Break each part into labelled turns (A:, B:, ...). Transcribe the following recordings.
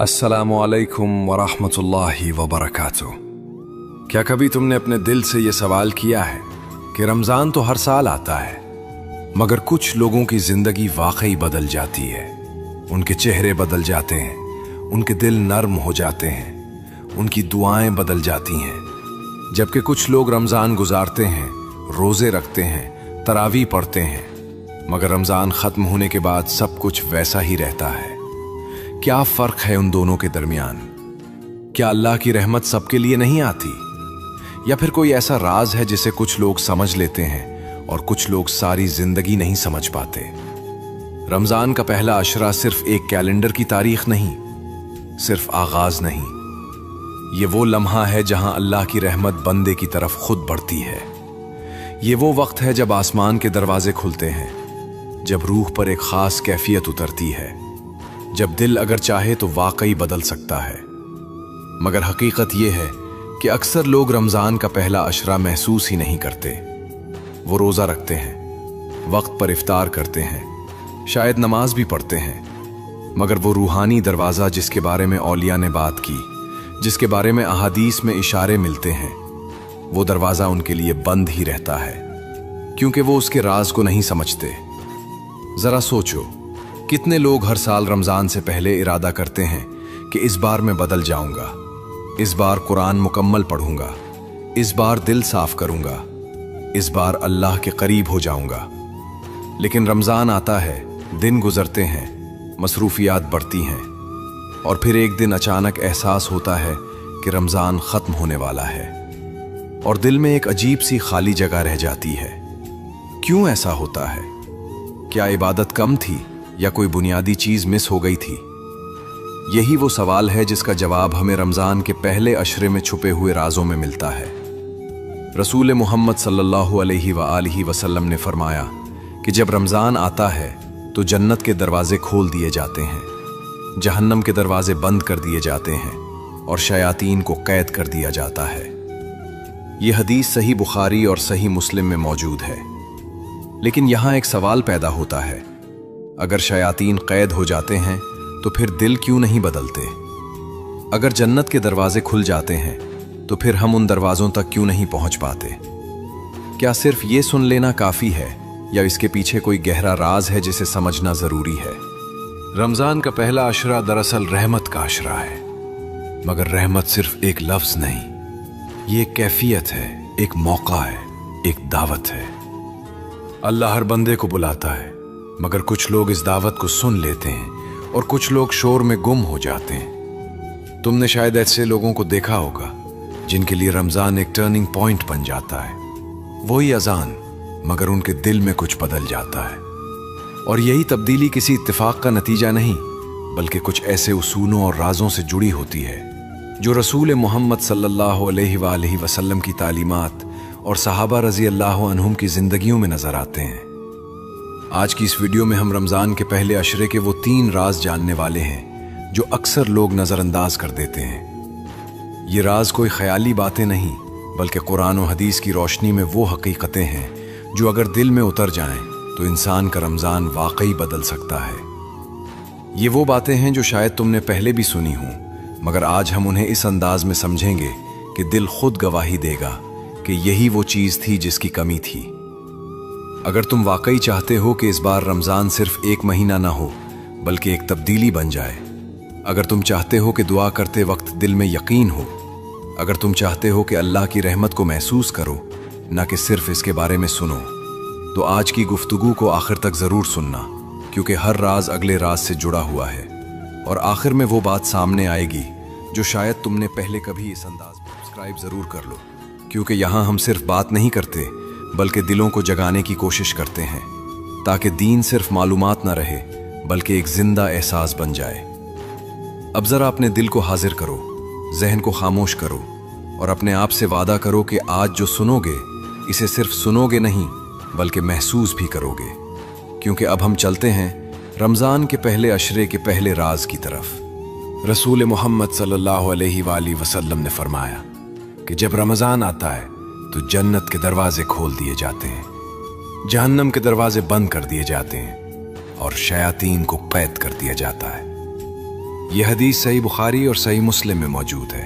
A: अस्सलामु अलैकुम वरहमतुल्लाहि वबरकातुह। क्या कभी तुमने अपने दिल से ये सवाल किया है कि रमज़ान तो हर साल आता है, मगर कुछ लोगों की ज़िंदगी वाकई बदल जाती है। उनके चेहरे बदल जाते हैं, उनके दिल नर्म हो जाते हैं, उनकी दुआएं बदल जाती हैं। जबकि कुछ लोग रमज़ान गुजारते हैं, रोज़े रखते हैं, तरावी पढ़ते हैं, मगर रमज़ान ख़त्म होने के बाद सब कुछ वैसा ही रहता है। क्या फ़र्क है उन दोनों के दरमियान? क्या अल्लाह की रहमत सबके लिए नहीं आती, या फिर कोई ऐसा राज है जिसे कुछ लोग समझ लेते हैं और कुछ लोग सारी जिंदगी नहीं समझ पाते? रमज़ान का पहला अशरा सिर्फ एक कैलेंडर की तारीख नहीं, सिर्फ आगाज नहीं। ये वो लम्हा है जहां अल्लाह की रहमत बंदे की तरफ खुद बढ़ती है। ये वो वक्त है जब आसमान के दरवाजे खुलते हैं, जब रूह पर एक खास कैफियत उतरती है, जब दिल अगर चाहे तो वाकई बदल सकता है। मगर हकीकत यह है कि अक्सर लोग रमज़ान का पहला अशरा महसूस ही नहीं करते। वो रोज़ा रखते हैं, वक्त पर इफ्तार करते हैं, शायद नमाज भी पढ़ते हैं, मगर वो रूहानी दरवाज़ा जिसके बारे में औलिया ने बात की, जिसके बारे में अहादीस में इशारे मिलते हैं, वो दरवाज़ा उनके लिए बंद ही रहता है, क्योंकि वो उसके राज को नहीं समझते। ज़रा सोचो, कितने लोग हर साल रमज़ान से पहले इरादा करते हैं कि इस बार मैं बदल जाऊंगा, इस बार कुरान मुकम्मल पढ़ूंगा, इस बार दिल साफ करूंगा, इस बार अल्लाह के करीब हो जाऊंगा। लेकिन रमज़ान आता है, दिन गुजरते हैं, मसरूफियात बढ़ती हैं, और फिर एक दिन अचानक एहसास होता है कि रमज़ान ख़त्म होने वाला है, और दिल में एक अजीब सी खाली जगह रह जाती है। क्यों ऐसा होता है? क्या इबादत कम थी या कोई बुनियादी चीज़ मिस हो गई थी? यही वो सवाल है जिसका जवाब हमें रमज़ान के पहले अशरे में छुपे हुए राजों में मिलता है। रसूल मोहम्मद सल्लल्लाहु अलैहि वसल्लम ने फरमाया कि जब रमज़ान आता है तो जन्नत के दरवाजे खोल दिए जाते हैं, जहन्नम के दरवाजे बंद कर दिए जाते हैं, और शयातीन को कैद कर दिया जाता है। यह हदीस सही बुखारी और सही मुस्लिम में मौजूद है। लेकिन यहाँ एक सवाल पैदा होता है, अगर शयातीन कैद हो जाते हैं तो फिर दिल क्यों नहीं बदलते? अगर जन्नत के दरवाजे खुल जाते हैं तो फिर हम उन दरवाज़ों तक क्यों नहीं पहुंच पाते? क्या सिर्फ ये सुन लेना काफ़ी है, या इसके पीछे कोई गहरा राज है जिसे समझना ज़रूरी है? रमज़ान का पहला अशरा दरअसल रहमत का अशरा है, मगर रहमत सिर्फ एक लफ्ज़ नहीं, ये एक कैफियत है, एक मौका है, एक दावत है। अल्लाह हर बंदे को बुलाता है, मगर कुछ लोग इस दावत को सुन लेते हैं और कुछ लोग शोर में गुम हो जाते हैं। तुमने शायद ऐसे लोगों को देखा होगा जिनके लिए रमज़ान एक टर्निंग पॉइंट बन जाता है। वही अजान, मगर उनके दिल में कुछ बदल जाता है, और यही तब्दीली किसी इत्तेफाक का नतीजा नहीं, बल्कि कुछ ऐसे उसूलों और राजों से जुड़ी होती है जो रसूल मोहम्मद सल्लल्लाहु अलैहि वसल्लम की तालीमात और सहाबा रज़ी अल्लाह अन्हुम की ज़िंदगियों में नज़र आते हैं। आज की इस वीडियो में हम रमज़ान के पहले अशरे के वो 3 राज जानने वाले हैं जो अक्सर लोग नज़रअंदाज कर देते हैं। ये राज कोई ख्याली बातें नहीं, बल्कि कुरान और हदीस की रोशनी में वो हकीकतें हैं जो अगर दिल में उतर जाएं तो इंसान का रमज़ान वाकई बदल सकता है। ये वो बातें हैं जो शायद तुमने पहले भी सुनी हों, मगर आज हम उन्हें इस अंदाज में समझेंगे कि दिल खुद गवाही देगा कि यही वो चीज़ थी जिसकी कमी थी। अगर तुम वाकई चाहते हो कि इस बार रमज़ान सिर्फ एक महीना ना हो, बल्कि एक तब्दीली बन जाए, अगर तुम चाहते हो कि दुआ करते वक्त दिल में यकीन हो, अगर तुम चाहते हो कि अल्लाह की रहमत को महसूस करो, ना कि सिर्फ इसके बारे में सुनो, तो आज की गुफ्तगू को आखिर तक ज़रूर सुनना, क्योंकि हर राज अगले राज से जुड़ा हुआ है, और आखिर में वो बात सामने आएगी जो शायद तुमने पहले कभी इस अंदाज में। सब्सक्राइब ज़रूर कर लो, क्योंकि यहाँ हम सिर्फ बात नहीं करते बल्कि दिलों को जगाने की कोशिश करते हैं, ताकि दीन सिर्फ मालूमात ना रहे बल्कि एक जिंदा एहसास बन जाए। अब ज़रा अपने दिल को हाजिर करो, जहन को खामोश करो, और अपने आप से वादा करो कि आज जो सुनोगे इसे सिर्फ सुनोगे नहीं बल्कि महसूस भी करोगे, क्योंकि अब हम चलते हैं रमज़ान के पहले अशरे के पहले राज की तरफ। रसूल मोहम्मद सल्लल्लाहु अलैहि वसल्लम ने फरमाया कि जब रमज़ान आता है तो जन्नत के दरवाजे खोल दिए जाते हैं, जहन्नम के दरवाजे बंद कर दिए जाते हैं, और शयातीन को कैद कर दिया जाता है। यह हदीस सही बुखारी और सही मुस्लिम में मौजूद है।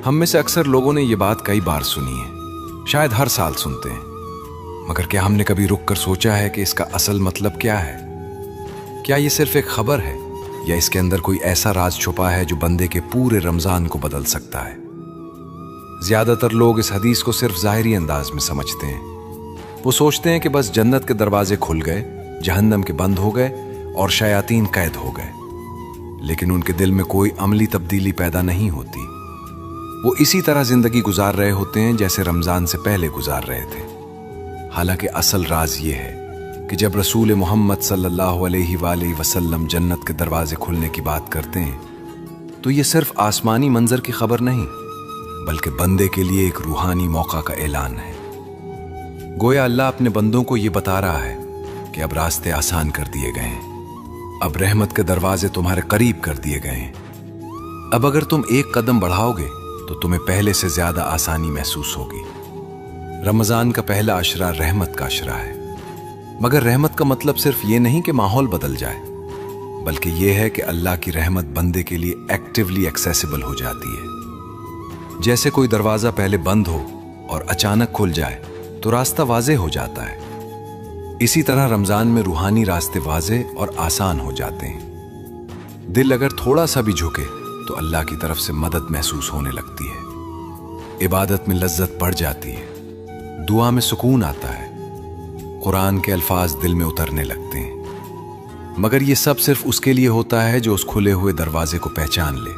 A: हम में से अक्सर लोगों ने यह बात कई बार सुनी है, शायद हर साल सुनते हैं, मगर क्या हमने कभी रुक कर सोचा है कि इसका असल मतलब क्या है? क्या ये सिर्फ एक खबर है या इसके अंदर कोई ऐसा राज छुपा है जो बंदे के पूरे रमजान को बदल सकता है? ज्यादातर लोग इस हदीस को सिर्फ ज़ाहिरी अंदाज में समझते हैं। वो सोचते हैं कि बस जन्नत के दरवाजे खुल गए, जहन्नम के बंद हो गए और शयातीन कैद हो गए, लेकिन उनके दिल में कोई अमली तब्दीली पैदा नहीं होती। वो इसी तरह जिंदगी गुजार रहे होते हैं जैसे रमजान से पहले गुजार रहे थे। हालांकि असल राज ये है कि जब रसूल मोहम्मद सल्लल्लाहु अलैहि वसल्लम जन्नत के दरवाजे खुलने की बात करते हैं तो ये सिर्फ आसमानी मंजर की खबर नहीं, बल्कि बंदे के लिए एक रूहानी मौका का ऐलान है। गोया अल्लाह अपने बंदों को ये बता रहा है कि अब रास्ते आसान कर दिए गए हैं, अब रहमत के दरवाजे तुम्हारे करीब कर दिए गए हैं। अब अगर तुम एक कदम बढ़ाओगे तो तुम्हें पहले से ज्यादा आसानी महसूस होगी। रमजान का पहला अशरा रहमत का अशरा है, मगर रहमत का मतलब सिर्फ ये नहीं कि माहौल बदल जाए, बल्कि यह है कि अल्लाह की रहमत बंदे के लिए एक्टिवली एक्सेसिबल हो जाती है। जैसे कोई दरवाजा पहले बंद हो और अचानक खुल जाए तो रास्ता वाज़ेह हो जाता है। इसी तरह रमजान में रूहानी रास्ते वाज़ेह और आसान हो जाते हैं। दिल अगर थोड़ा सा भी झुके तो अल्लाह की तरफ से मदद महसूस होने लगती है, इबादत में लज्जत बढ़ जाती है, दुआ में सुकून आता है, कुरान के अल्फाज दिल में उतरने लगते हैं। मगर ये सब सिर्फ उसके लिए होता है जो उस खुले हुए दरवाजे को पहचान ले।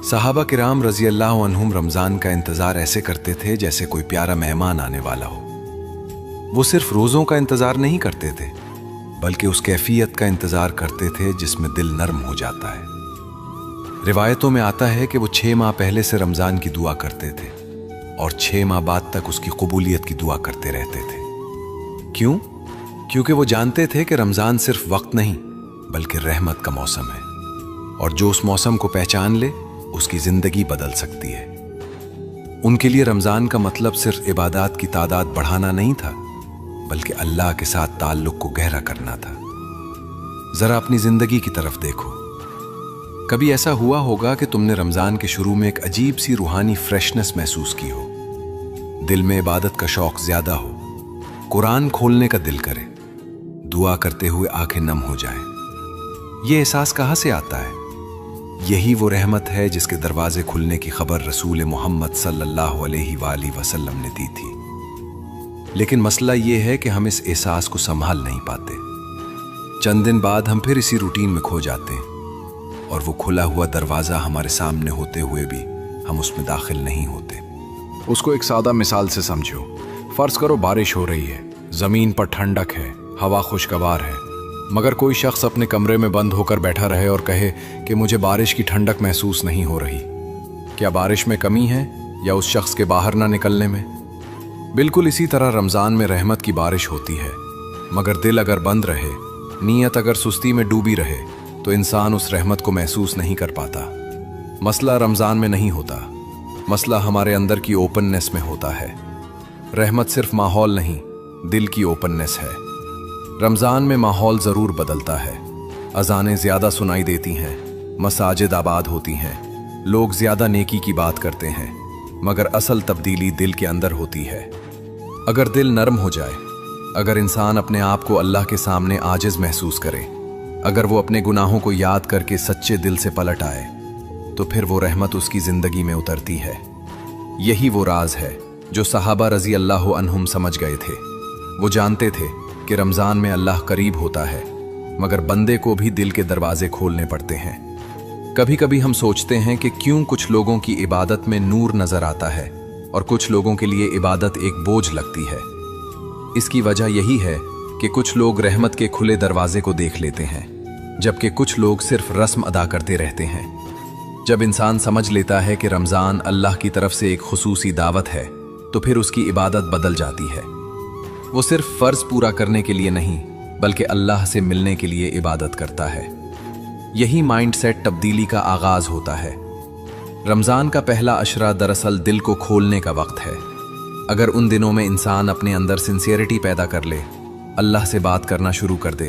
A: सहाबा किराम रजी अल्लाह अन्हुम रमजान का इंतजार ऐसे करते थे जैसे कोई प्यारा मेहमान आने वाला हो। वो सिर्फ रोजों का इंतजार नहीं करते थे, बल्कि उस कैफियत का इंतजार करते थे जिसमें दिल नर्म हो जाता है। रिवायतों में आता है कि वो 6 माह पहले से रमजान की दुआ करते थे और 6 माह बाद तक उसकी कबूलियत की दुआ करते रहते थे। क्यों? क्योंकि वो जानते थे कि रमजान सिर्फ वक्त नहीं बल्कि रहमत का मौसम है, और जो उस मौसम को पहचान ले उसकी जिंदगी बदल सकती है। उनके लिए रमजान का मतलब सिर्फ इबादत की तादाद बढ़ाना नहीं था, बल्कि अल्लाह के साथ ताल्लुक को गहरा करना था। जरा अपनी जिंदगी की तरफ देखो। कभी ऐसा हुआ होगा कि तुमने रमजान के शुरू में एक अजीब सी रूहानी फ्रेशनेस महसूस की हो, दिल में इबादत का शौक ज्यादा हो, कुरान खोलने का दिल करे, दुआ करते हुए आंखें नम हो जाए। ये एहसास कहाँ से आता है? यही वो रहमत है जिसके दरवाजे खुलने की खबर रसूल मोहम्मद सल्लल्लाहु अलैहि वसल्लम ने दी थी। लेकिन मसला ये है कि हम इस एहसास को संभाल नहीं पाते। चंद दिन बाद हम फिर इसी रूटीन में खो जाते हैं, और वो खुला हुआ दरवाजा हमारे सामने होते हुए भी हम उसमें दाखिल नहीं होते।
B: उसको एक सादा मिसाल से समझो। फर्ज करो बारिश हो रही है, जमीन पर ठंडक है, हवा खुशगवार है, मगर कोई शख्स अपने कमरे में बंद होकर बैठा रहे और कहे कि मुझे बारिश की ठंडक महसूस नहीं हो रही। क्या बारिश में कमी है या उस शख्स के बाहर ना निकलने में? बिल्कुल इसी तरह रमजान में रहमत की बारिश होती है, मगर दिल अगर बंद रहे, नीयत अगर सुस्ती में डूबी रहे, तो इंसान उस रहमत को महसूस नहीं कर पाता। मसला रमजान में नहीं होता, मसला हमारे अंदर की ओपननेस में होता है। रहमत सिर्फ माहौल नहीं, दिल की ओपननेस है। रमजान में माहौल जरूर बदलता है, अजानें ज्यादा सुनाई देती हैं, मसाजिद आबाद होती हैं, लोग ज्यादा नेकी की बात करते हैं, मगर असल तब्दीली दिल के अंदर होती है। अगर दिल नरम हो जाए, अगर इंसान अपने आप को अल्लाह के सामने आजिज महसूस करे, अगर वो अपने गुनाहों को याद करके सच्चे दिल से पलट आए, तो फिर वो रहमत उसकी जिंदगी में उतरती है। यही वो राज है जो सहाबा रजी अल्लाह अन्हुम समझ गए थे। वो जानते थे कि रमजान में अल्लाह करीब होता है, मगर बंदे को भी दिल के दरवाजे खोलने पड़ते हैं। कभी कभी हम सोचते हैं कि क्यों कुछ लोगों की इबादत में नूर नजर आता है और कुछ लोगों के लिए इबादत एक बोझ लगती है। इसकी वजह यही है कि कुछ लोग रहमत के खुले दरवाजे को देख लेते हैं, जबकि कुछ लोग सिर्फ रस्म अदा करते रहते हैं। जब इंसान समझ लेता है कि रमजान अल्लाह की तरफ से एक खुसूसी दावत है, तो फिर उसकी इबादत बदल जाती है। वो सिर्फ फर्ज पूरा करने के लिए नहीं, बल्कि अल्लाह से मिलने के लिए इबादत करता है। यही माइंडसेट तब्दीली का आगाज होता है। रमजान का पहला अशरा दरअसल दिल को खोलने का वक्त है। अगर उन दिनों में इंसान अपने अंदर सिंसियरिटी पैदा कर ले, अल्लाह से बात करना शुरू कर दे,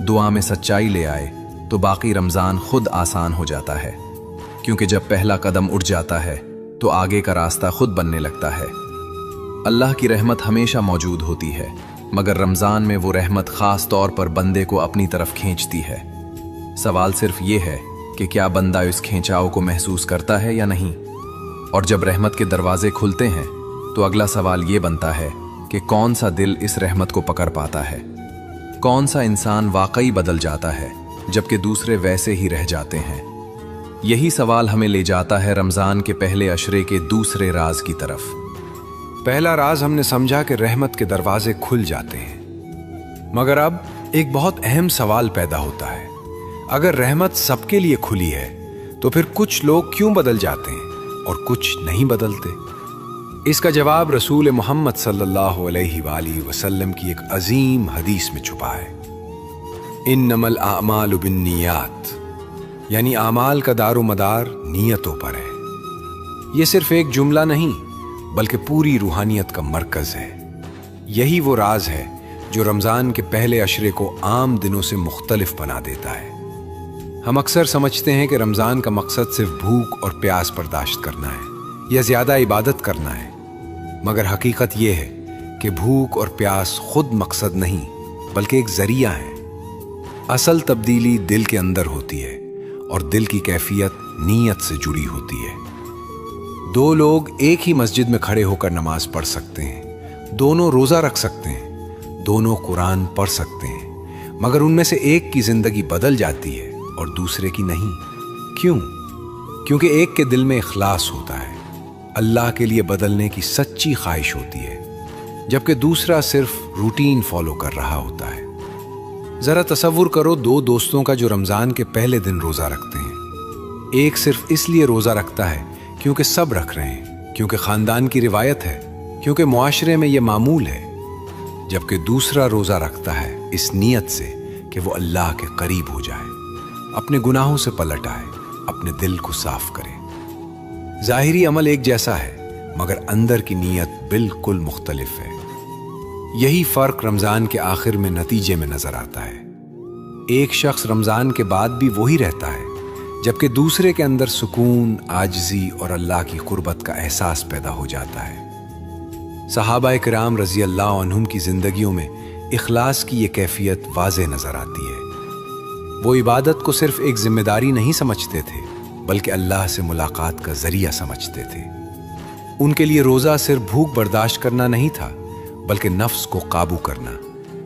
B: दुआ में सच्चाई ले आए, تو باقی رمضان خود آسان ہو جاتا ہے، کیونکہ جب پہلا قدم اٹھ جاتا ہے تو آگے کا راستہ خود بننے لگتا ہے۔ اللہ کی رحمت ہمیشہ موجود ہوتی ہے، مگر رمضان میں وہ رحمت خاص طور پر بندے کو اپنی طرف کھینچتی ہے۔ سوال صرف یہ ہے کہ کیا بندہ اس کھینچاؤ کو محسوس کرتا ہے یا نہیں؟ اور جب رحمت کے دروازے کھلتے ہیں تو اگلا سوال یہ بنتا ہے کہ کون سا دل اس رحمت کو پکڑ پاتا ہے؟ کون سا انسان واقعی بدل جاتا ہے جبکہ دوسرے ویسے ہی رہ جاتے ہیں؟ یہی سوال ہمیں لے جاتا ہے رمضان کے پہلے عشرے کے دوسرے راز کی طرف۔
A: پہلا راز ہم نے سمجھا کہ رحمت کے دروازے کھل جاتے ہیں، مگر اب ایک بہت اہم سوال پیدا ہوتا ہے۔ اگر رحمت سب کے لیے کھلی ہے تو پھر کچھ لوگ کیوں بدل جاتے ہیں اور کچھ نہیں بدلتے؟ اس کا جواب رسول محمد صلی اللہ علیہ وآلہ وسلم کی ایک عظیم حدیث میں چھپا ہے۔ انما الاعمال بالنیات، یعنی اعمال کا دار و مدار نیتوں پر ہے۔ یہ صرف ایک جملہ نہیں بلکہ پوری روحانیت کا مرکز ہے۔ یہی وہ راز ہے جو رمضان کے پہلے عشرے کو عام دنوں سے مختلف بنا دیتا ہے۔ ہم اکثر سمجھتے ہیں کہ رمضان کا مقصد صرف بھوک اور پیاس برداشت کرنا ہے یا زیادہ عبادت کرنا ہے، مگر حقیقت یہ ہے کہ بھوک اور پیاس خود مقصد نہیں بلکہ ایک ذریعہ ہے۔ اصل تبدیلی دل کے اندر ہوتی ہے اور دل کی کیفیت نیت سے جڑی ہوتی ہے۔ دو لوگ ایک ہی مسجد میں کھڑے ہو کر نماز پڑھ سکتے ہیں، دونوں روزہ رکھ سکتے ہیں، دونوں قرآن پڑھ سکتے ہیں، مگر ان میں سے ایک کی زندگی بدل جاتی ہے اور دوسرے کی نہیں۔ کیوں؟ کیونکہ ایک کے دل میں اخلاص ہوتا ہے، اللہ کے لیے بدلنے کی سچی خواہش ہوتی ہے، جبکہ دوسرا صرف روٹین فالو کر رہا ہوتا ہے۔ ذرا تصور کرو دو دوستوں کا جو رمضان کے پہلے دن روزہ رکھتے ہیں۔ ایک صرف اس لیے روزہ رکھتا ہے کیونکہ سب رکھ رہے ہیں، کیونکہ خاندان کی روایت ہے، کیونکہ معاشرے میں یہ معمول ہے، جبکہ دوسرا روزہ رکھتا ہے اس نیت سے کہ وہ اللہ کے قریب ہو جائے، اپنے گناہوں سے پلٹ آئے، اپنے دل کو صاف کرے۔ ظاہری عمل ایک جیسا ہے مگر اندر کی نیت بالکل مختلف ہے۔ یہی فرق رمضان کے آخر میں نتیجے میں نظر آتا ہے۔ ایک شخص رمضان کے بعد بھی وہی رہتا ہے، جبکہ دوسرے کے اندر سکون، عاجزی اور اللہ کی قربت کا احساس پیدا ہو جاتا ہے۔ صحابہ کرام رضی اللہ عنہم کی زندگیوں میں اخلاص کی یہ کیفیت واضح نظر آتی ہے۔ وہ عبادت کو صرف ایک ذمہ داری نہیں سمجھتے تھے بلکہ اللہ سے ملاقات کا ذریعہ سمجھتے تھے۔ ان کے لیے روزہ صرف بھوک برداشت کرنا نہیں تھا بلکہ نفس کو قابو کرنا،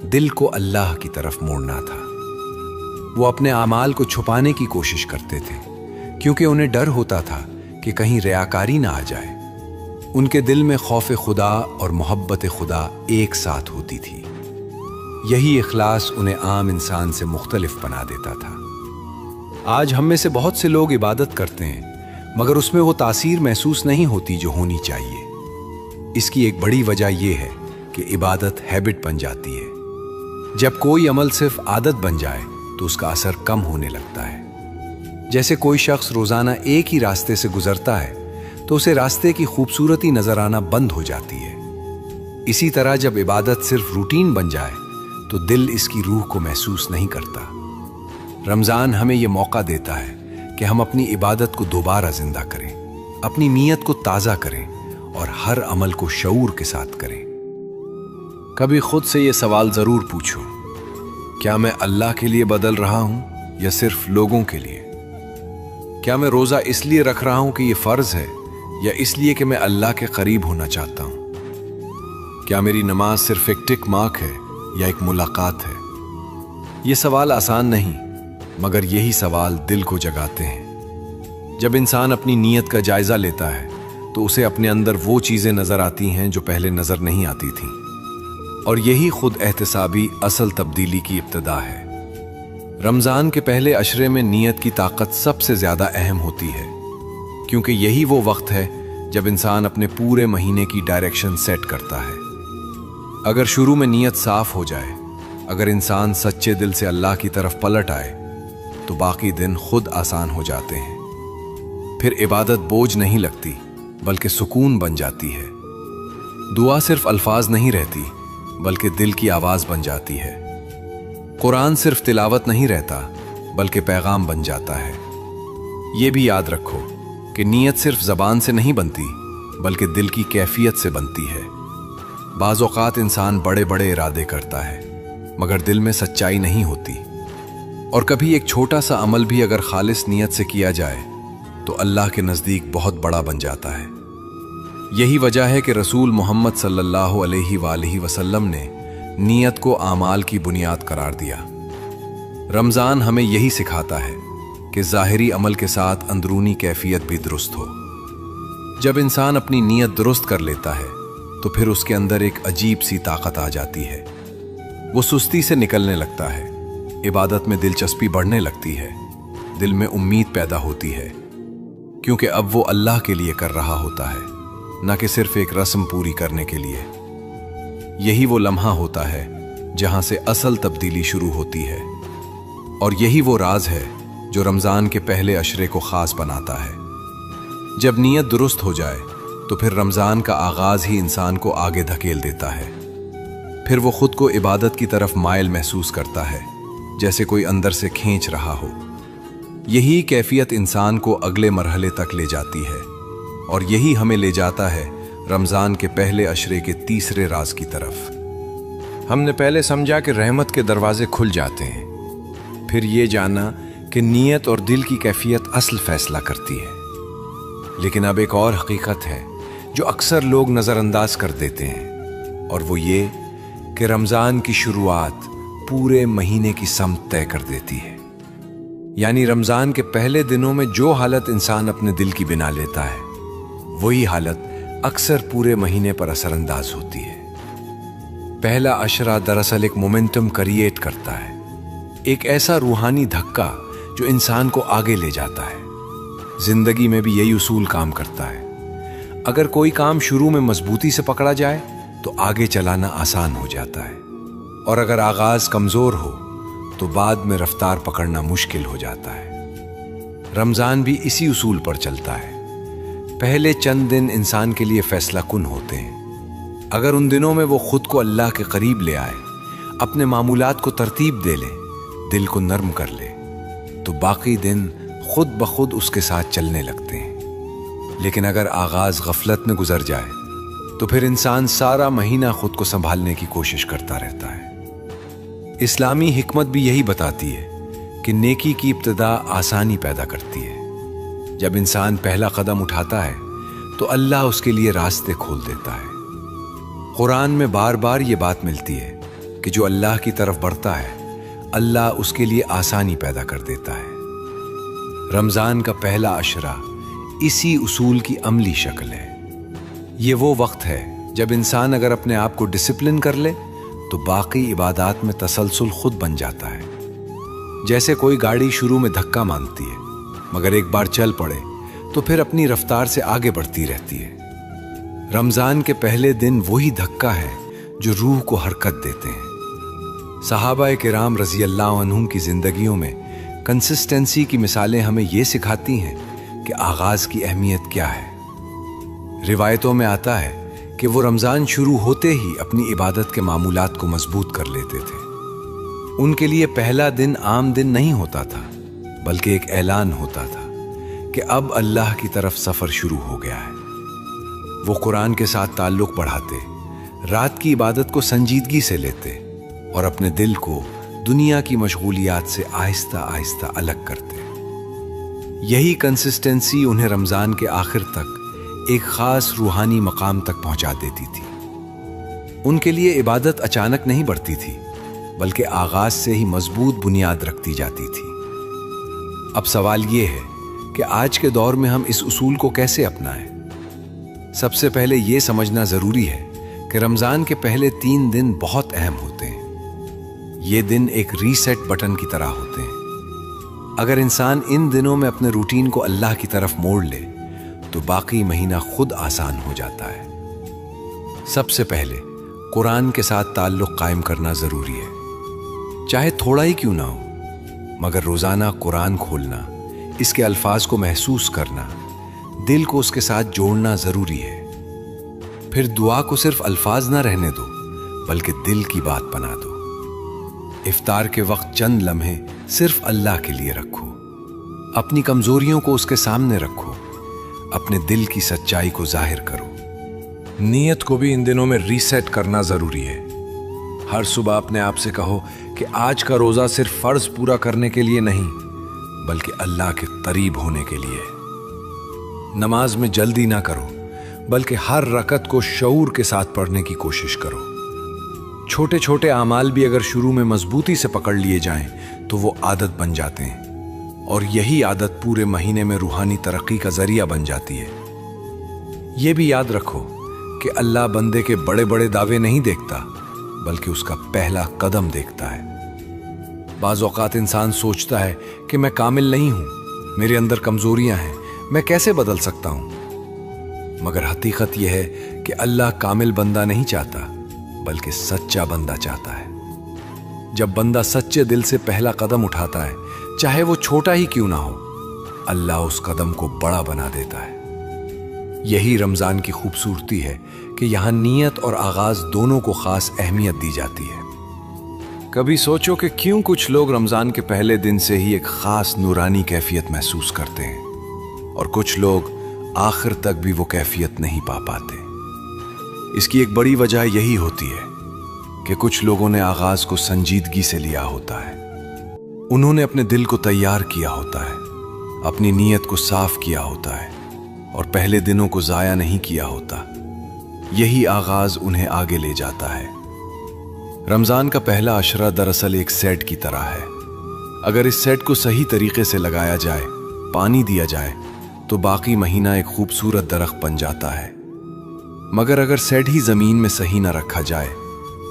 A: دل کو اللہ کی طرف موڑنا تھا۔ وہ اپنے اعمال کو چھپانے کی کوشش کرتے تھے کیونکہ انہیں ڈر ہوتا تھا کہ کہیں ریاکاری نہ آ جائے۔ ان کے دل میں خوف خدا اور محبت خدا ایک ساتھ ہوتی تھی۔ یہی اخلاص انہیں عام انسان سے مختلف بنا دیتا تھا۔ آج ہم میں سے بہت سے لوگ عبادت کرتے ہیں مگر اس میں وہ تاثیر محسوس نہیں ہوتی جو ہونی چاہیے۔ اس کی ایک بڑی وجہ یہ ہے کہ عبادت ہیبٹ بن جاتی ہے۔ جب کوئی عمل صرف عادت بن جائے تو اس کا اثر کم ہونے لگتا ہے۔ جیسے کوئی شخص روزانہ ایک ہی راستے سے گزرتا ہے تو اسے راستے کی خوبصورتی نظر آنا بند ہو جاتی ہے۔ اسی طرح جب عبادت صرف روٹین بن جائے تو دل اس کی روح کو محسوس نہیں کرتا۔ رمضان ہمیں یہ موقع دیتا ہے کہ ہم اپنی عبادت کو دوبارہ زندہ کریں، اپنی نیت کو تازہ کریں اور ہر عمل کو شعور کے ساتھ کریں۔ کبھی خود سے یہ سوال ضرور پوچھو، کیا میں اللہ کے لیے بدل رہا ہوں یا صرف لوگوں کے لیے؟ کیا میں روزہ اس لیے رکھ رہا ہوں کہ یہ فرض ہے یا اس لیے کہ میں اللہ کے قریب ہونا چاہتا ہوں؟ کیا میری نماز صرف ایک ٹک مارک ہے یا ایک ملاقات ہے؟ یہ سوال آسان نہیں مگر یہی سوال دل کو جگاتے ہیں۔ جب انسان اپنی نیت کا جائزہ لیتا ہے تو اسے اپنے اندر وہ چیزیں نظر آتی ہیں جو پہلے نظر نہیں آتی تھیں، اور یہی خود احتسابی اصل تبدیلی کی ابتدا ہے۔ رمضان کے پہلے عشرے میں نیت کی طاقت سب سے زیادہ اہم ہوتی ہے، کیونکہ یہی وہ وقت ہے جب انسان اپنے پورے مہینے کی ڈائریکشن سیٹ کرتا ہے۔ اگر شروع میں نیت صاف ہو جائے، اگر انسان سچے دل سے اللہ کی طرف پلٹ آئے تو باقی دن خود آسان ہو جاتے ہیں۔ پھر عبادت بوجھ نہیں لگتی بلکہ سکون بن جاتی ہے۔ دعا صرف الفاظ نہیں رہتی بلکہ دل کی آواز بن جاتی ہے۔ قرآن صرف تلاوت نہیں رہتا
B: बल्कि पैगाम बन जाता है। ये भी याद रखो कि नीयत सिर्फ ज़बान से नहीं बनती, बल्कि दिल की कैफियत से बनती है। बाज़ औक़ात इंसान बड़े बड़े इरादे करता है, मगर दिल में सच्चाई नहीं होती। और कभी एक छोटा सा अमल भी अगर खालिस नीयत से किया जाए तो अल्लाह के नज़दीक बहुत बड़ा बन जाता है। यही वजह है कि रसूल मोहम्मद सल्लल्लाहु अलैहि वसल्लम ने नीयत को आमाल की बुनियाद करार दिया। रमज़ान हमें यही सिखाता है कि ज़ाहिरी अमल के साथ अंदरूनी कैफियत भी दुरुस्त हो। जब इंसान अपनी नीयत दुरुस्त कर लेता है तो फिर उसके अंदर एक अजीब सी ताकत आ जाती है। वो सुस्ती से निकलने लगता है, इबादत में दिलचस्पी बढ़ने लगती है, दिल में उम्मीद पैदा होती है, क्योंकि अब वो अल्लाह के लिए कर रहा होता है, न कि सिर्फ एक रस्म पूरी करने के लिए। यही वो लम्हा होता है जहां से असल तब्दीली शुरू होती है, और यही वो राज है जो रमज़ान के पहले अशरे को ख़ास बनाता है। जब नीयत दुरुस्त हो जाए तो फिर रमज़ान का आगाज़ ही इंसान को आगे धकेल देता है। फिर वो खुद को इबादत की तरफ माइल महसूस करता है, जैसे कोई अंदर से खींच रहा हो। यही कैफियत इंसान को अगले मरहले तक ले जाती है, और यही हमें ले जाता है रमज़ान के पहले अशरे के तीसरे राज की तरफ।
A: हमने पहले समझा कि रहमत के दरवाजे खुल जाते हैं, फिर ये जाना कि नीयत और दिल की कैफियत असल फैसला करती है। लेकिन अब एक और हकीकत है जो अक्सर लोग नज़रअंदाज कर देते हैं, और वो ये कि रमज़ान की शुरुआत पूरे महीने की समत तय कर देती है। यानी रमज़ान के पहले दिनों में जो हालत इंसान अपने दिल की बिना लेता है, वही हालत अक्सर पूरे महीने पर असरअंदाज होती है। पहला अशरा दरअसल एक मोमेंटम क्रिएट करता है, एक ऐसा रूहानी धक्का जो इंसान को आगे ले जाता है। जिंदगी में भी यही उसूल काम करता है। अगर कोई काम शुरू में मजबूती से पकड़ा जाए तो आगे चलाना आसान हो जाता है, और अगर आगाज कमजोर हो तो बाद में रफ्तार पकड़ना मुश्किल हो जाता है। रमजान भी इसी उसूल पर चलता है। पहले चंद दिन इंसान के लिए फैसला कुन होते हैं। अगर उन दिनों में वो खुद को अल्लाह के करीब ले आए, अपने मामूलात को तरतीब दे ले, दिल को नर्म कर ले, तो बाकी दिन खुद ब खुद उसके साथ चलने लगते हैं। लेकिन अगर आगाज गफलत में गुजर जाए तो फिर इंसान सारा महीना खुद को संभालने की कोशिश करता रहता है। इस्लामी हिकमत भी यही बताती है कि नेकी की इब्तिदा आसानी पैदा करती है। जब इंसान पहला कदम उठाता है तो अल्लाह उसके लिए रास्ते खोल देता है। कुरान में बार बार ये बात मिलती है कि जो अल्लाह की तरफ बढ़ता है, अल्लाह उसके लिए आसानी पैदा कर देता है। रमज़ान का पहला अशरा इसी उसूल की अमली शक्ल है। ये वो वक्त है जब इंसान अगर अपने आप को डिसिप्लिन कर ले तो बाकी इबादात में तसलसल खुद बन जाता है। जैसे कोई गाड़ी शुरू में धक्का मारती है, मगर एक बार चल पड़े तो फिर अपनी रफ्तार से आगे बढ़ती रहती है। रमज़ान के पहले दिन वही धक्का है जो रूह को हरकत देते हैं। सहाबा किराम रज़ी अल्लाह अन्हुम की ज़िंदगियों में कंसिस्टेंसी की मिसालें हमें ये सिखाती हैं कि आगाज़ की अहमियत क्या है। रिवायतों में आता है कि वो रमज़ान शुरू होते ही अपनी इबादत के मामूलात को मजबूत कर लेते थे। उनके लिए पहला दिन आम दिन नहीं होता था, बल्कि एक ऐलान होता था कि अब अल्लाह की तरफ सफ़र शुरू हो गया है। वो कुरान के साथ ताल्लुक़ बढ़ाते, रात की इबादत को संजीदगी से लेते और अपने दिल को दुनिया की मशगूलियात से आहिस्ता आहिस्ता अलग करते। यही कंसिस्टेंसी उन्हें रमज़ान के आखिर तक एक ख़ास रूहानी मकाम तक पहुंचा देती थी। उनके लिए इबादत अचानक नहीं बढ़ती थी, बल्कि आगाज़ से ही मजबूत बुनियाद रखती जाती थी। अब सवाल ये है कि आज के दौर में हम इस उसूल को कैसे अपनाएं। सबसे पहले ये समझना ज़रूरी है कि रमज़ान के पहले 3 दिन बहुत अहम होते हैं। ये दिन एक रीसेट बटन की तरह होते हैं। अगर इंसान इन दिनों में अपने रूटीन को अल्लाह की तरफ मोड़ ले तो बाकी महीना खुद आसान हो जाता है। सबसे पहले कुरान के साथ ताल्लुक़ कायम करना ज़रूरी है, चाहे थोड़ा ही क्यों ना हो, मगर रोज़ाना कुरान खोलना, इसके अल्फाज को महसूस करना, दिल को उसके साथ जोड़ना ज़रूरी है। फिर दुआ को सिर्फ अल्फाज ना रहने दो, बल्कि दिल की बात बना दो। इफ्तार के वक्त चंद लम्हे सिर्फ अल्लाह के लिए रखो। अपनी कमजोरियों को उसके सामने रखो, अपने दिल की सच्चाई को जाहिर करो। नीयत को भी इन दिनों में रीसेट करना जरूरी है। हर सुबह अपने आप से कहो कि आज का रोजा सिर्फ फर्ज पूरा करने के लिए नहीं, बल्कि अल्लाह के करीब होने के लिए। नमाज में जल्दी ना करो, बल्कि हर रकत को शऊर के साथ पढ़ने की कोशिश करो। छोटे छोटे आमाल भी अगर शुरू में मजबूती से पकड़ लिए जाएं, तो वो आदत बन जाते हैं, और यही आदत पूरे महीने में रूहानी तरक्की का जरिया बन जाती है। ये भी याद रखो कि अल्लाह बंदे के बड़े बड़े दावे नहीं देखता, बल्कि उसका पहला कदम देखता है। बाज़ औक़ात इंसान सोचता है कि मैं कामिल नहीं हूं, मेरे अंदर कमजोरियां हैं, मैं कैसे बदल सकता हूं। मगर हकीकत यह है कि अल्लाह कामिल बंदा नहीं चाहता, बल्कि सच्चा बंदा चाहता है। जब बंदा सच्चे दिल से पहला कदम उठाता है, चाहे वो छोटा ही क्यों ना हो, अल्लाह उस कदम को बड़ा बना देता है। यही रमजान की खूबसूरती है कि यहां नीयत और आगाज दोनों को खास अहमियत दी जाती है। कभी सोचो कि क्यों कुछ लोग रमजान के पहले दिन से ही एक खास नूरानी कैफियत महसूस करते हैं, और कुछ लोग आखिर तक भी वो कैफियत नहीं पा पाते। इसकी एक बड़ी वजह यही होती है कि कुछ लोगों ने आगाज को संजीदगी से लिया होता है। उन्होंने अपने दिल को तैयार किया होता है, अपनी नीयत को साफ किया होता है, और पहले दिनों को जाया नहीं किया होता। यही आगाज उन्हें आगे ले जाता है। रमजान का पहला अशरा दरअसल एक सेट की तरह है। अगर इस सेट को सही तरीके से लगाया जाए, पानी दिया जाए, तो बाकी महीना एक खूबसूरत दरख्त बन जाता है। मगर अगर सेट ही जमीन में सही ना रखा जाए,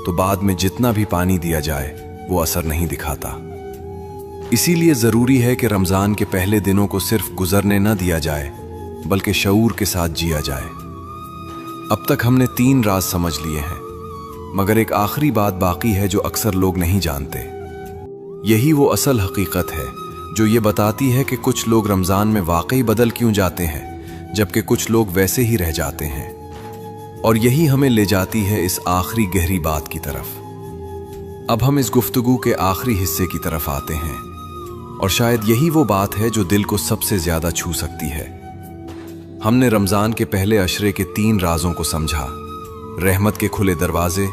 A: तो बाद में जितना भी पानी दिया जाए वो असर नहीं दिखाता। इसीलिए जरूरी है कि रमजान के पहले दिनों को सिर्फ गुजरने न दिया जाए, बल्कि शऊर के साथ जिया जाए। अब तक हमने 3 राज समझ लिए हैं, मगर एक आखिरी बात बाकी है जो अक्सर लोग नहीं जानते। यही वो असल हकीकत है जो ये बताती है कि कुछ लोग रमजान में वाकई बदल क्यों जाते हैं, जबकि कुछ लोग वैसे ही रह जाते हैं। और यही हमें ले जाती है इस आखिरी गहरी बात की तरफ। अब हम इस गुफ्तगू के आखिरी हिस्से की तरफ आते हैं, और शायद यही वो बात है जो दिल को सबसे ज्यादा छू सकती है। हमने रमजान के पहले अशरे के 3 राजों को समझा: रहमत के खुले दरवाजे,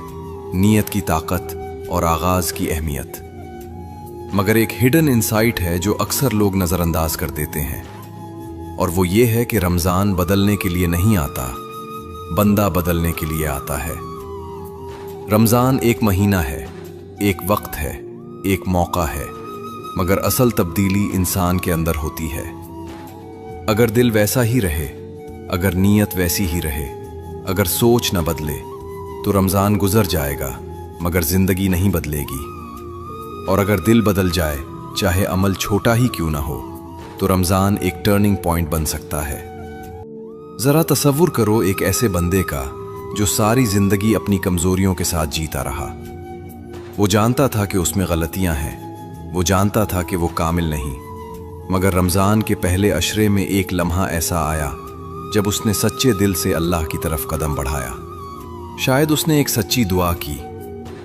A: नीयत की ताकत और आगाज की अहमियत। मगर एक हिडन इंसाइट है जो अक्सर लोग नजरअंदाज कर देते हैं, और वो ये है कि रमजान बदलने के लिए नहीं आता, बंदा बदलने के लिए आता है। रमजान एक महीना है, एक वक्त है, एक मौका है, मगर असल तब्दीली इंसान के अंदर होती है। अगर दिल वैसा ही रहे, अगर नीयत वैसी ही रहे, अगर सोच न बदले, तो रमजान गुजर जाएगा, मगर जिंदगी नहीं बदलेगी। और अगर दिल बदल जाए, चाहे अमल छोटा ही क्यों ना हो, तो रमजान एक टर्निंग पॉइंट बन सकता है। जरा तसव्वुर करो एक ऐसे बंदे का जो सारी जिंदगी अपनी कमजोरियों के साथ जीता रहा। वो जानता था कि उसमें गलतियां हैं, वो जानता था कि वो कामिल नहीं, मगर रमजान के पहले अशरे में एक लम्हा ऐसा आया जब उसने सच्चे दिल से अल्लाह की तरफ कदम बढ़ाया। शायद उसने एक सच्ची दुआ की,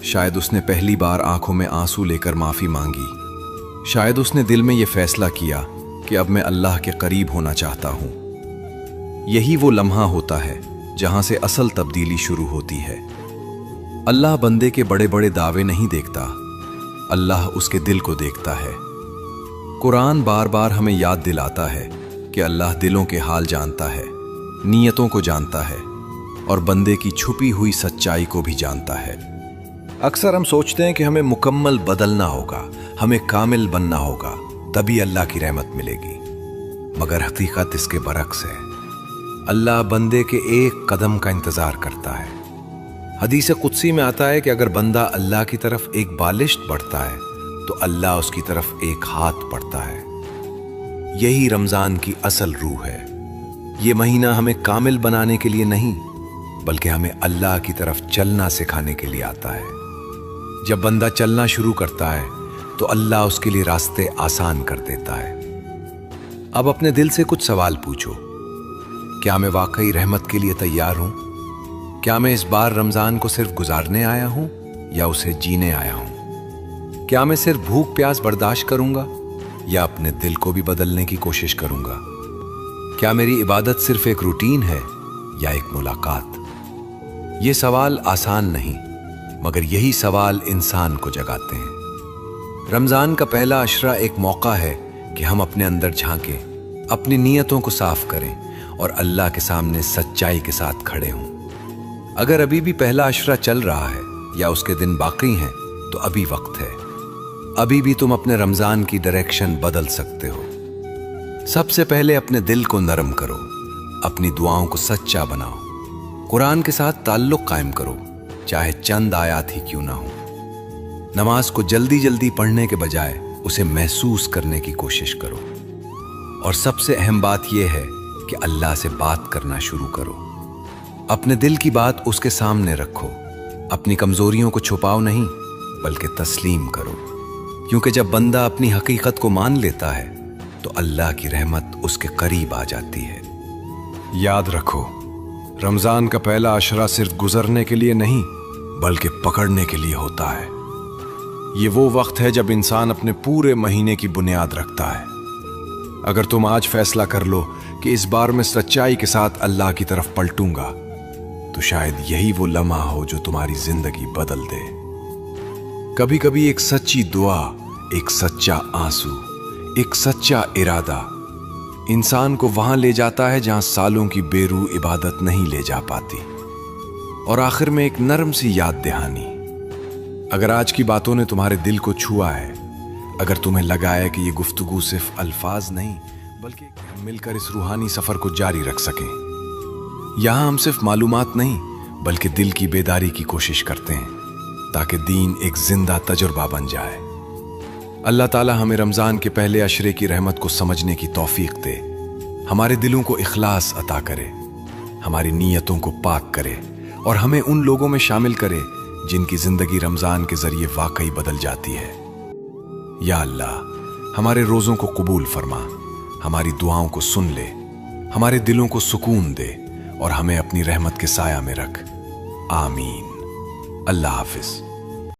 A: शायद उसने पहली बार आंखों में आंसू लेकर माफी मांगी, शायद उसने दिल में यह फैसला किया कि अब मैं अल्लाह के करीब होना चाहता हूं। यही वो लम्हा होता है जहां से असल तब्दीली शुरू होती है। अल्लाह बंदे के बड़े बड़े दावे नहीं देखता, अल्लाह उसके दिल को देखता है। कुरान बार बार हमें याद दिलाता है कि अल्लाह दिलों के हाल जानता है, नीयतों को जानता है, और बंदे की छुपी हुई सच्चाई को भी जानता है। अक्सर हम सोचते हैं कि हमें मुकम्मल बदलना होगा, हमें कामिल बनना होगा, तभी अल्लाह की रहमत मिलेगी। मगर हकीकत इसके बरक्स है। अल्लाह बंदे के एक कदम का इंतजार करता है। हदीस कुदसी में आता है कि अगर बंदा अल्लाह की तरफ एक बालिश्त बढ़ता है, तो अल्लाह उसकी तरफ एक हाथ बढ़ता है। यही रमजान की असल रूह है। ये महीना हमें कामिल बनाने के लिए नहीं, बल्कि हमें अल्लाह की तरफ चलना सिखाने के लिए आता है। जब बंदा चलना शुरू करता है, तो अल्लाह उसके लिए रास्ते आसान कर देता है। अब अपने दिल से कुछ सवाल पूछो। क्या मैं वाकई रहमत के लिए तैयार हूं? क्या मैं इस बार रमजान को सिर्फ गुजारने आया हूं, या उसे जीने आया हूं? क्या मैं सिर्फ भूख प्यास बर्दाश्त करूंगा या अपने दिल को भी बदलने की कोशिश करूंगा? क्या मेरी इबादत सिर्फ एक रूटीन है या एक मुलाकात? ये सवाल आसान नहीं, मगर यही सवाल इंसान को जगाते हैं। रमजान का पहला अशरा एक मौका है कि हम अपने अंदर झांकें, अपनी नीयतों को साफ करें और अल्लाह के सामने सच्चाई के साथ खड़े हों। अगर अभी भी पहला अशरा चल रहा है या उसके दिन बाकी हैं, तो अभी वक्त है। अभी भी तुम अपने रमजान की डायरेक्शन बदल सकते हो। सबसे पहले अपने दिल को नरम करो, अपनी दुआओं को सच्चा बनाओ, कुरान के साथ ताल्लुक कायम करो, चाहे चंद आयात ही क्यों ना हो। नमाज को जल्दी जल्दी पढ़ने के बजाय उसे महसूस करने की कोशिश करो। और सबसे अहम बात यह है कि अल्लाह से बात करना शुरू करो। अपने दिल की बात उसके सामने रखो। अपनी कमजोरियों को छुपाओ नहीं, बल्कि तस्लीम करो, क्योंकि जब बंदा अपनी हकीकत को मान लेता है तो अल्लाह की रहमत उसके करीब आ जाती है।
B: याद रखो, रमजान का पहला अशरा सिर्फ गुजरने के लिए नहीं, बल्कि पकड़ने के लिए होता है। ये वो वक्त है जब इंसान अपने पूरे महीने की बुनियाद रखता है। अगर तुम आज फैसला कर लो कि इस बार मैं सच्चाई के साथ अल्लाह की तरफ पलटूंगा, तो शायद यही वो लम्हा हो जो तुम्हारी जिंदगी बदल दे। कभी कभी एक सच्ची दुआ, एक सच्चा आंसू, एक सच्चा इरादा इंसान को वहां ले जाता है जहां सालों की बेरू इबादत नहीं ले जा पाती। और आखिर में एक नरम सी याद दहानी। अगर आज की बातों ने तुम्हारे दिल को छुआ है, अगर तुम्हें लगा है कि ये गुफ्तगू सिर्फ अल्फाज नहीं, बल्कि हम मिलकर इस रूहानी सफर को जारी रख सकें। यहां हम सिर्फ मालूमात नहीं, बल्कि दिल की बेदारी की कोशिश करते हैं, ताकि दीन एक जिंदा तजुर्बा बन जाए। अल्लाह ताला हमें रमजान के पहले अशरे की रहमत को समझने की तौफीक दे, हमारे दिलों को इखलास अता करे, हमारी नीयतों को पाक करे और हमें उन लोगों में शामिल करे जिनकी जिंदगी रमजान के जरिए वाकई बदल जाती है। या अल्लाह, हमारे रोजों को कबूल फरमा, हमारी दुआओं को सुन ले, हमारे दिलों को सुकून दे और हमें अपनी रहमत के साया में रख। आमीन। अल्लाह हाफिज।